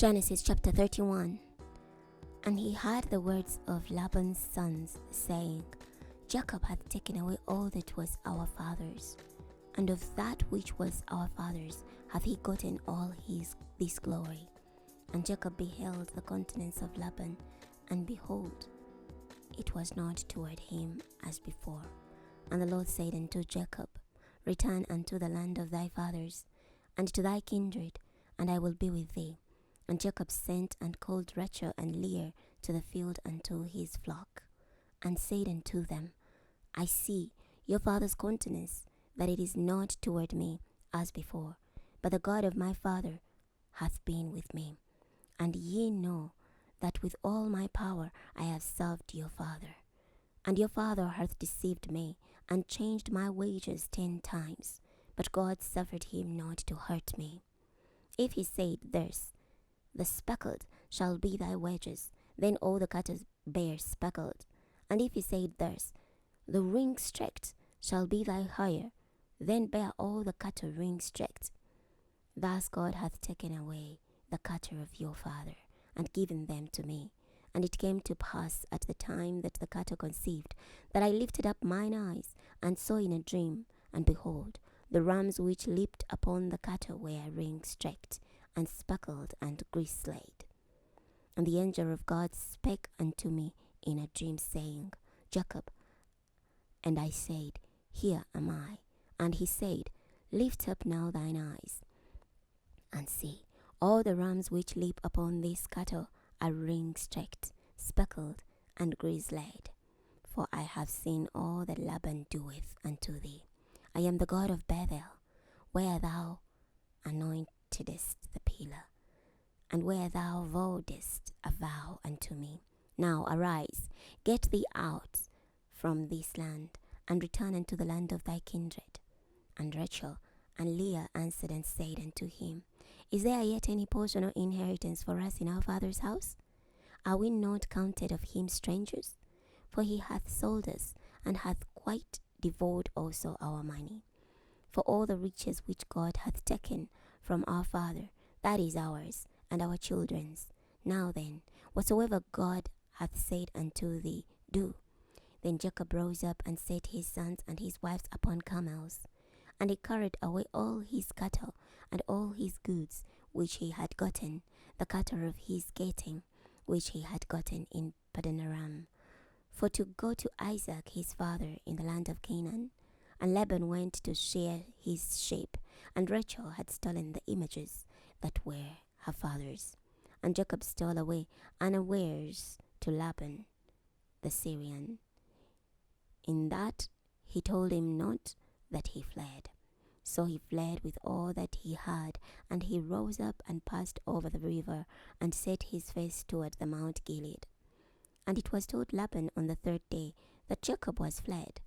Genesis chapter 31. And he heard the words of Laban's sons, saying, Jacob hath taken away all that was our father's, and of that which was our father's hath he gotten all this glory. And Jacob beheld the countenance of Laban, and behold, it was not toward him as before. And the Lord said unto Jacob, Return unto the land of thy fathers, and to thy kindred, and I will be with thee. And Jacob sent and called Rachel and Leah to the field unto his flock, and said unto them, I see your father's countenance, that it is not toward me as before, but the God of my father hath been with me. And ye know that with all my power I have served your father. And your father hath deceived me, and changed my wages 10 times, but God suffered him not to hurt me. If he said thus, The speckled shall be thy wages, then all the cattle bear speckled. And if he said thus, The ringstraked shall be thy hire, then bear all the cattle ringstraked. Thus God hath taken away the cattle of your father, and given them to me. And it came to pass at the time that the cattle conceived, that I lifted up mine eyes, and saw in a dream, and behold, the rams which leaped upon the cattle were ringstraked, and speckled, and grislaid. And the angel of God spake unto me in a dream, saying, Jacob. And I said, Here am I. And he said, Lift up now thine eyes, and see, all the rams which leap upon these cattle are ringstraked, speckled, and grislaid. For I have seen all that Laban doeth unto thee. I am the God of Bethel, where thou anointedest the pillar, and where thou vowedest a vow unto me. Now arise, get thee out from this land, and return unto the land of thy kindred. And Rachel and Leah answered and said unto him, Is there yet any portion or inheritance for us in our father's house? Are we not counted of him strangers? For he hath sold us, and hath quite devoured also our money. For all the riches which God hath taken from our father, that is ours, and our children's. Now then, whatsoever God hath said unto thee, do. Then Jacob rose up and set his sons and his wives upon camels, and he carried away all his cattle and all his goods which he had gotten, the cattle of his getting, which he had gotten in Padanaram, for to go to Isaac his father in the land of Canaan. And Laban went to shear his sheep, and Rachel had stolen the images that were her father's. And Jacob stole away unawares to Laban the Syrian, in that he told him not that he fled. So he fled with all that he had, and he rose up and passed over the river, and set his face toward the Mount Gilead. And it was told Laban on the 3rd day that Jacob was fled.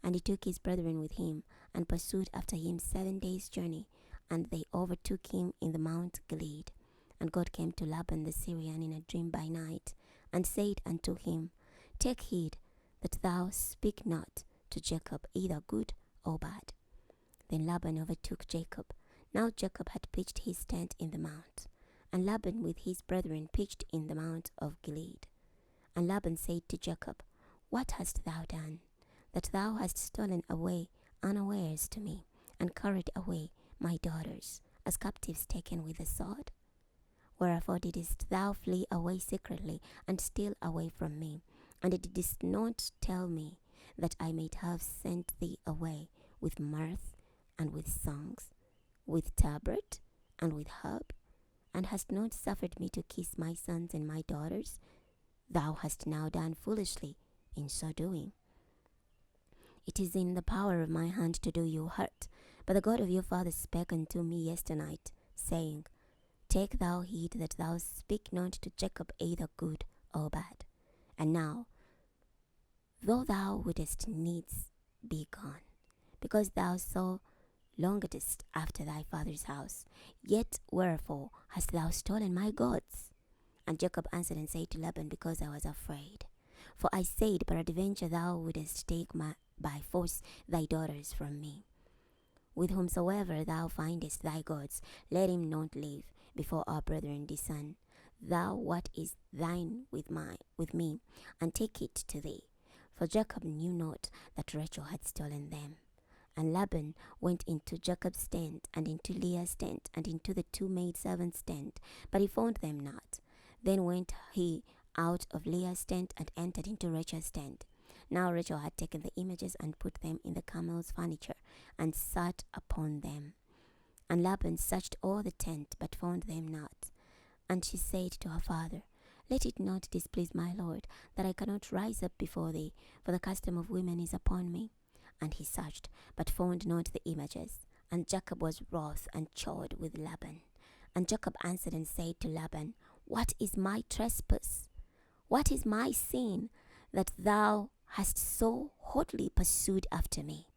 And he took his brethren with him, and pursued after him 7 days' journey, and they overtook him in the Mount Gilead. And God came to Laban the Syrian in a dream by night, and said unto him, Take heed that thou speak not to Jacob either good or bad. Then Laban overtook Jacob. Now Jacob had pitched his tent in the mount, and Laban with his brethren pitched in the mount of Gilead. And Laban said to Jacob, What hast thou done, that thou hast stolen away unawares to me, and carried away my daughters, as captives taken with the sword? Wherefore didst thou flee away secretly, and steal away from me, and didst not tell me, that I might have sent thee away with mirth, and with songs, with tabret, and with harp, and hast not suffered me to kiss my sons and my daughters? Thou hast now done foolishly in so doing. It is in the power of my hand to do you hurt. But the God of your father spake unto me yesternight, saying, Take thou heed that thou speak not to Jacob either good or bad. And now, though thou wouldest needs be gone, because thou so longedst after thy father's house, yet wherefore hast thou stolen my gods? And Jacob answered and said to Laban, Because I was afraid. For I said, Peradventure thou wouldest take by force thy daughters from me. With whomsoever thou findest thy gods, let him not live before our brethren the son. thou what is thine with me, and take it to thee. For Jacob knew not that Rachel had stolen them. And Laban went into Jacob's tent, and into Leah's tent, and into the two maidservants' tent, but he found them not. Then went he out of Leah's tent, and entered into Rachel's tent. Now Rachel had taken the images, and put them in the camel's furniture, and sat upon them. And Laban searched all the tent, but found them not. And she said to her father, Let it not displease my lord, that I cannot rise up before thee, for the custom of women is upon me. And he searched, but found not the images. And Jacob was wroth, and chid with Laban. And Jacob answered and said to Laban, What is my trespass? What is my sin, that thou hast so hotly pursued after me?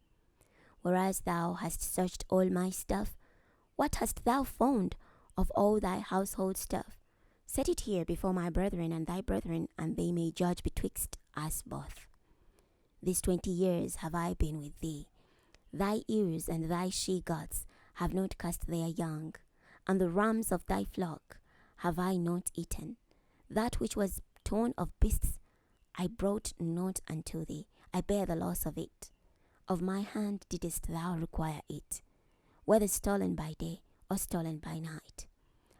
Whereas thou hast searched all my stuff, what hast thou found of all thy household stuff? Set it here before my brethren and thy brethren, and they may judge betwixt us both. These 20 years have I been with thee. Thy ewes and thy she-goats have not cast their young, and the rams of thy flock have I not eaten. That which was torn of beasts I brought not unto thee. I bear the loss of it. Of my hand didst thou require it, whether stolen by day or stolen by night.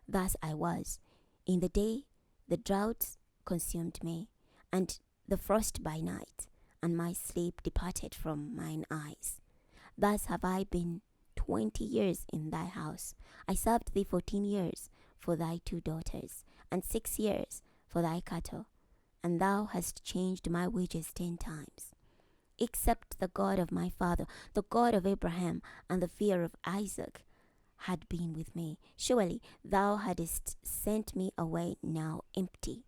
Thus I was. In the day the drought consumed me, and the frost by night, and my sleep departed from mine eyes. Thus have I been 20 years in thy house. I served thee 14 years for thy 2 daughters, and 6 years for thy cattle, and thou hast changed my wages 10 times. Except the God of my father, the God of Abraham, and the fear of Isaac had been with me, surely thou hadst sent me away now empty.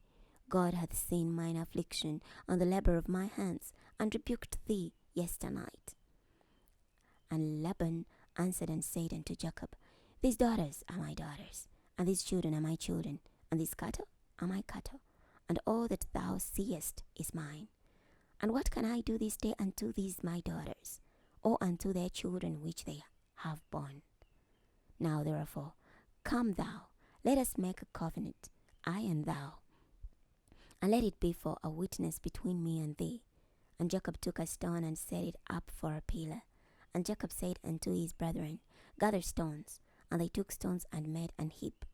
God hath seen mine affliction and the labor of my hands, and rebuked thee yesternight. And Laban answered and said unto Jacob, These daughters are my daughters, and these children are my children, and these cattle are my cattle, and all that thou seest is mine. And what can I do this day unto these my daughters, or unto their children which they have borne? Now therefore, come thou, let us make a covenant, I and thou, and let it be for a witness between me and thee. And Jacob took a stone and set it up for a pillar. And Jacob said unto his brethren, Gather stones. And they took stones and made an heap,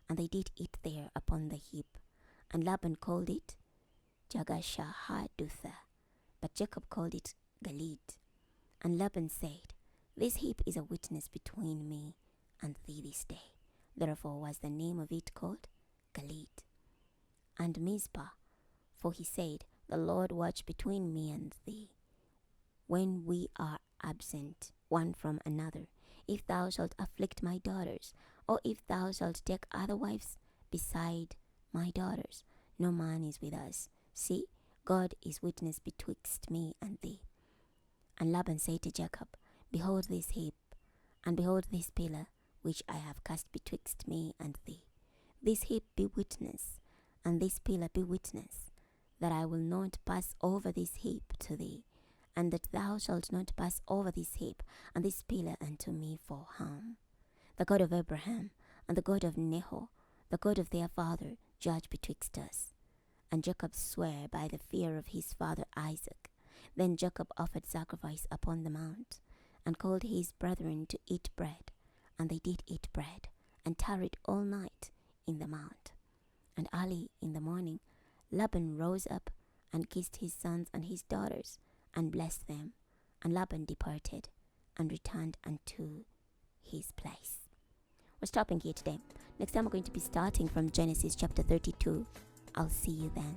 and they did eat there upon the heap. And Laban called it Jagashahadutha, but Jacob called it Galid. And Laban said, This heap is a witness between me and thee this day. Therefore was the name of it called Galid. And Mizpah, for he said, The Lord watch between me and thee, when we are absent one from another, if thou shalt afflict my daughters, or if thou shalt take other wives beside my daughters. No man is with us. See, God is witness betwixt me and thee. And Laban said to Jacob, Behold this heap, and behold this pillar, which I have cast betwixt me and thee. This heap be witness, and this pillar be witness, that I will not pass over this heap to thee, and that thou shalt not pass over this heap and this pillar unto me for harm. The God of Abraham and the God of Nahor, the God of their father, judge betwixt us. And Jacob sware by the fear of his father Isaac. Then Jacob offered sacrifice upon the mount, and called his brethren to eat bread. And they did eat bread, and tarried all night in the mount. And early in the morning Laban rose up, and kissed his sons and his daughters, and blessed them. And Laban departed, and returned unto his place. We're stopping here today. Next time we're going to be starting from Genesis chapter 32. I'll see you then.